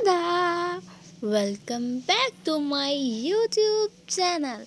Tada! Welcome back to my YouTube channel.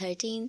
13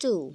2।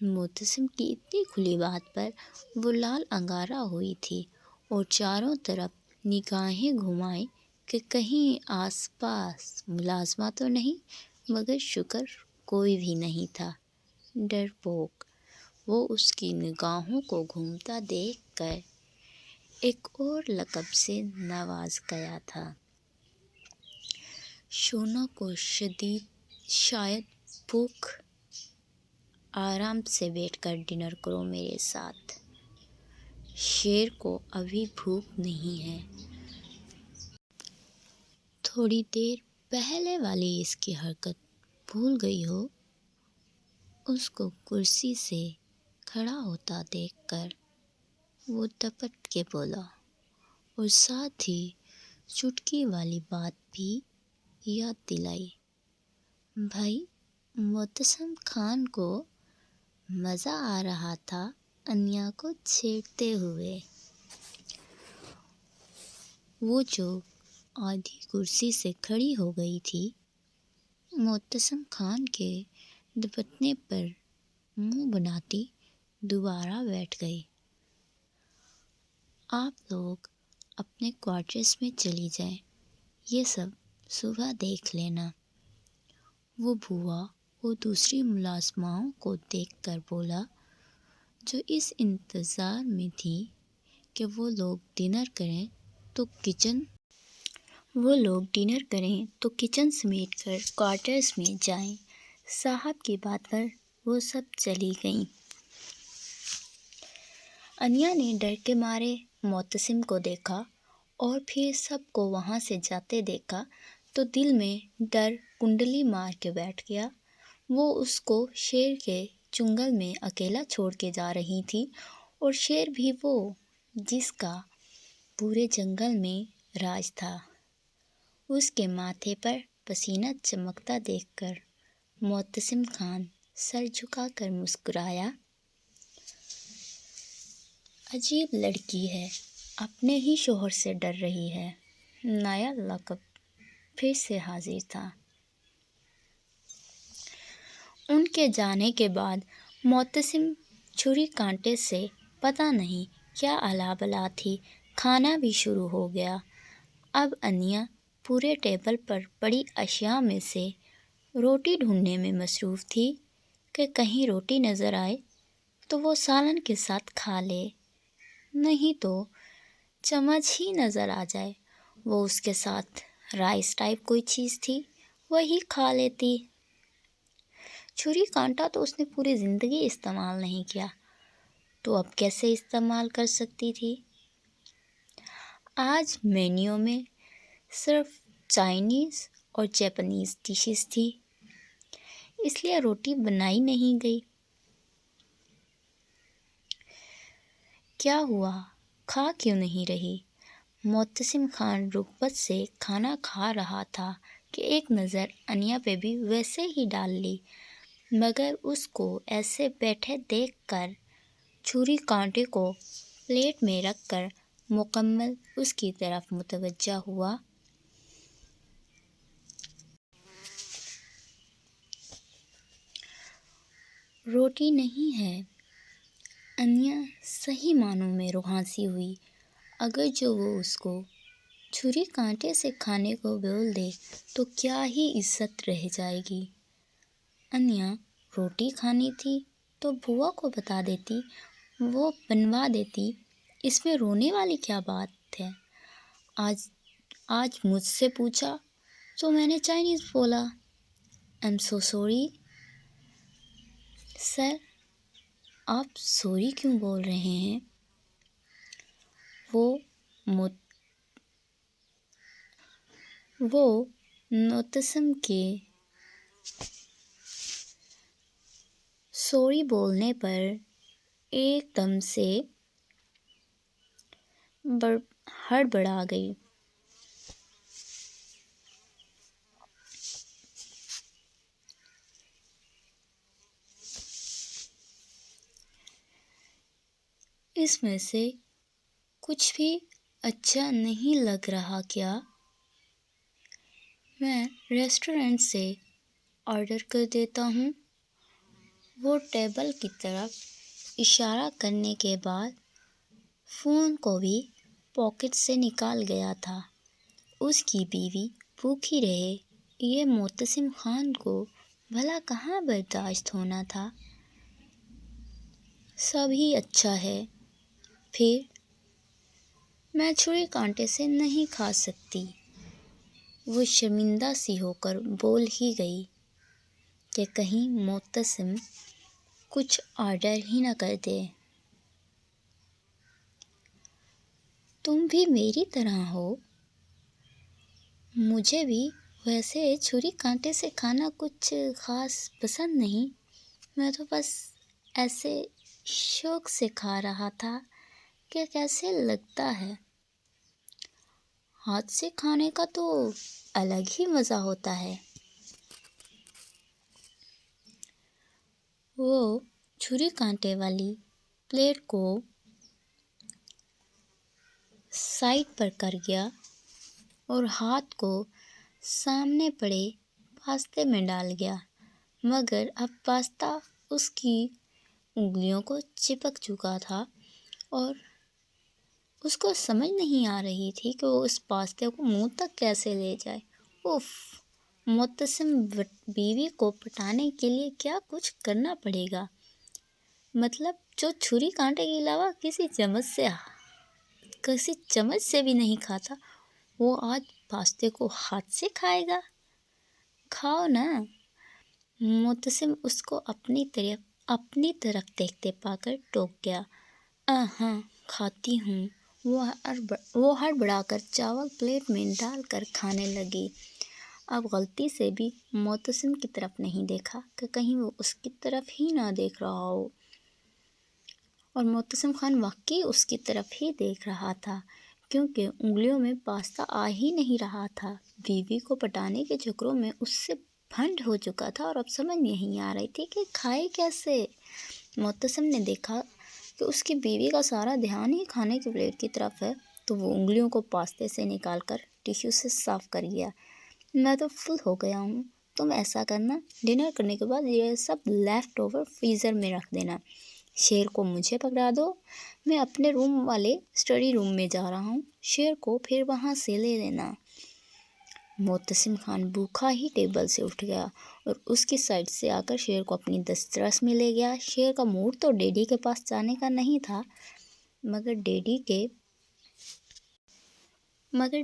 Mutasim کی اتنی کھلی بات پر وہ لال انگارہ ہوئی تھی اور چاروں طرف نگاہیں گھمائے کہ کہیں آس پاس ملازمہ تو نہیں، مگر شکر کوئی بھی نہیں تھا۔ ڈرپوک وہ اس کی نگاہوں کو گھومتا دیکھ کر ایک اور لقب سے نواز گیا تھا۔ شونا کو شاید بھوک، آرام سے بیٹھ کر ڈنر کرو میرے ساتھ۔ شیر کو ابھی بھوک نہیں ہے۔ تھوڑی دیر پہلے والی اس کی حرکت بھول گئی ہو؟ اس کو کرسی سے کھڑا ہوتا دیکھ کر وہ دپٹ کے بولا، اور ساتھ ہی چٹکی والی بات بھی یاد دلائی۔ بھائی معتصم خان کو مزہ آ رہا تھا انیا کو چھیڑتے ہوئے۔ وہ جو آدھی کرسی سے کھڑی ہو گئی تھی، معتصم خان کے دپٹنے پر منہ بناتی دوبارہ بیٹھ گئی۔ آپ لوگ اپنے کوارٹرز میں چلی جائیں، یہ سب صبح دیکھ لینا۔ وہ بوا اور دوسری ملازماؤں کو دیکھ کر بولا، جو اس انتظار میں تھیں کہ وہ لوگ ڈنر کریں تو کچن سمیٹ کر کوارٹرز میں جائیں۔ صاحب کی بات پر وہ سب چلی گئیں۔ انیا نے ڈر کے مارے معتصم کو دیکھا اور پھر سب کو وہاں سے جاتے دیکھا تو دل میں ڈر کنڈلی مار کے بیٹھ گیا۔ وہ اس کو شیر کے چنگل میں اکیلا چھوڑ کے جا رہی تھی، اور شیر بھی وہ جس کا پورے جنگل میں راج تھا۔ اس کے ماتھے پر پسینہ چمکتا دیکھ کر معتصم خان سر جھکا کر مسکرایا۔ عجیب لڑکی ہے، اپنے ہی شوہر سے ڈر رہی ہے۔ نیا لقب پھر سے حاضر تھا۔ ان کے جانے کے بعد معتصم چھری کانٹے سے پتہ نہیں کیا الا بلا تھی، کھانا بھی شروع ہو گیا۔ اب انیا پورے ٹیبل پر پڑی اشیاء میں سے روٹی ڈھونڈنے میں مصروف تھی کہ کہیں روٹی نظر آئے تو وہ سالن کے ساتھ کھا لے، نہیں تو چمچ ہی نظر آ جائے وہ اس کے ساتھ رائس ٹائپ کوئی چیز تھی وہی کھا لیتی۔ چھری کانٹا تو اس نے پوری زندگی استعمال نہیں کیا، تو اب کیسے استعمال کر سکتی تھی؟ آج مینیو میں صرف چائنیز اور جاپنیز ڈشز تھی، اس لیے روٹی بنائی نہیں گئی۔ کیا ہوا، کھا کیوں نہیں رہی؟ معتصم خان رغبت سے کھانا کھا رہا تھا کہ ایک نظر انیا پہ بھی ویسے ہی ڈال لی، مگر اس کو ایسے بیٹھے دیکھ کر چھری کانٹے کو پلیٹ میں رکھ کر مکمل اس کی طرف متوجہ ہوا۔ روٹی نہیں ہے۔ انیا صحیح معنوں میں روحانسی ہوئی۔ اگر جو وہ اس کو چھری کانٹے سے کھانے کو بول دے تو کیا ہی عزت رہ جائے گی۔ انیا روٹی کھانی تھی تو بوا کو بتا دیتی، وہ بنوا دیتی، اس میں رونے والی کیا بات ہے؟ آج مجھ سے پوچھا تو میں نے چائنیز بولا۔ I am so sorry. سر، آپ سوری کیوں بول رہے ہیں؟ وہ معتصم کے سوری بولنے پر ایک دم سے ہڑبڑا گئی۔ اس میں سے کچھ بھی اچھا نہیں لگ رہا کیا؟ میں ریسٹورنٹ سے آرڈر کر دیتا ہوں۔ وہ ٹیبل کی طرف اشارہ کرنے کے بعد فون کو بھی پاکٹ سے نکال گیا تھا۔ اس کی بیوی بھوکی رہے یہ معتصم خان کو بھلا کہاں برداشت ہونا تھا۔ سب ہی اچھا ہے، پھر میں چھری کانٹے سے نہیں کھا سکتی۔ وہ شرمندہ سی ہو کر بول ہی گئی کہ کہیں معتصم کچھ آرڈر ہی نہ کر دے۔ تم بھی میری طرح ہو؟ مجھے بھی ویسے چھری کانٹے سے کھانا کچھ خاص پسند نہیں، میں تو بس ایسے شوق سے کھا رہا تھا کہ کیسے لگتا ہے۔ ہاتھ سے کھانے کا تو الگ ہی مزہ ہوتا ہے۔ وہ چھری کانٹے والی پلیٹ کو سائڈ پر کر گیا اور ہاتھ کو سامنے پڑے پاستے میں ڈال گیا، مگر اب پاستہ اس کی انگلیوں کو چپک چکا تھا اور اس کو سمجھ نہیں آ رہی تھی کہ وہ اس پاستے کو منہ تک کیسے لے جائے۔ اف، معتصم بیوی کو پٹانے کے لیے کیا کچھ کرنا پڑے گا، مطلب جو چھری کانٹے کے علاوہ کسی چمچ سے بھی نہیں کھاتا، وہ آج پاستے کو ہاتھ سے کھائے گا۔ کھاؤ نا۔ معتصم اس کو اپنی طرف دیکھتے پا کر ٹوک گیا۔ ہاں کھاتی ہوں۔ وہ ہڑبڑا کر چاول پلیٹ میں ڈال کر کھانے لگی۔ اب غلطی سے بھی معتصم کی طرف نہیں دیکھا کہ کہیں وہ اس کی طرف ہی نہ دیکھ رہا ہو، اور معتصم خان واقعی اس کی طرف ہی دیکھ رہا تھا کیونکہ انگلیوں میں پاستہ آ ہی نہیں رہا تھا۔ بیوی کو پٹانے کے چکروں میں اس سے بھنڈ ہو چکا تھا اور اب سمجھ نہیں آ رہی تھی کہ کھائے کیسے۔ معتصم نے دیکھا کہ اس کی بیوی کا سارا دھیان ہی کھانے کی پلیٹ کی طرف ہے تو وہ انگلیوں کو پاستے سے نکال کر ٹیشو سے صاف کر گیا۔ میں تو فل ہو گیا ہوں، تم ایسا کرنا، ڈنر کرنے کے بعد یہ سب لیفٹ اوور فریزر میں رکھ دینا۔ شیر کو مجھے پکڑا دو، میں اپنے روم والے اسٹڈی روم میں جا رہا ہوں، شیر کو پھر وہاں سے لے لینا۔ معتصم خان بھوکا ہی ٹیبل سے اٹھ گیا اور اس کی سائڈ سے آ کر شیر کو اپنی دسترس میں لے گیا۔ شیر کا موڈ تو ڈیڈی کے پاس جانے کا نہیں تھا، مگر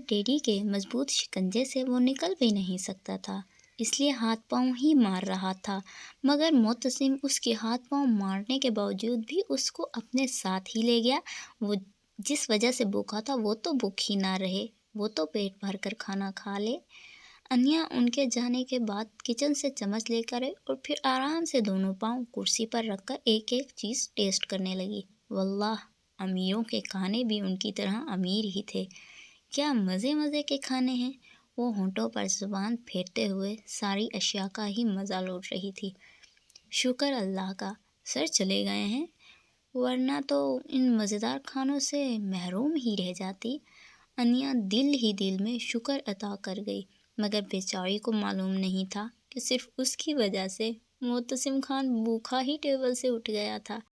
ڈیڈی کے مضبوط شکنجے سے وہ نکل بھی نہیں سکتا تھا، اس لیے ہاتھ پاؤں ہی مار رہا تھا۔ مگر معتصم اس کے ہاتھ پاؤں مارنے کے باوجود بھی اس کو اپنے ساتھ ہی لے گیا۔ وہ جس وجہ سے بھوکا تھا وہ تو بھوکی نہ رہے، وہ تو پیٹ بھر کر کھانا کھا لے۔ انیا ان کے جانے کے بعد کچن سے چمچ لے کر آئی اور پھر آرام سے دونوں پاؤں کرسی پر رکھ کر ایک ایک چیز ٹیسٹ کرنے لگی۔ واللہ امیروں کے کھانے بھی ان کی طرح امیر ہی تھے، کیا مزے کے کھانے ہیں۔ وہ ہونٹوں پر زبان پھیرتے ہوئے ساری اشیاء کا ہی مزہ لوٹ رہی تھی۔ شکر اللہ کا سر چلے گئے ہیں، ورنہ تو ان مزیدار کھانوں سے محروم ہی رہ جاتی۔ انیا دل ہی دل میں شکر ادا کر گئی، مگر بیچاری کو معلوم نہیں تھا کہ صرف اس کی وجہ سے معتصم خان بھوکا ہی ٹیبل سے اٹھ گیا تھا۔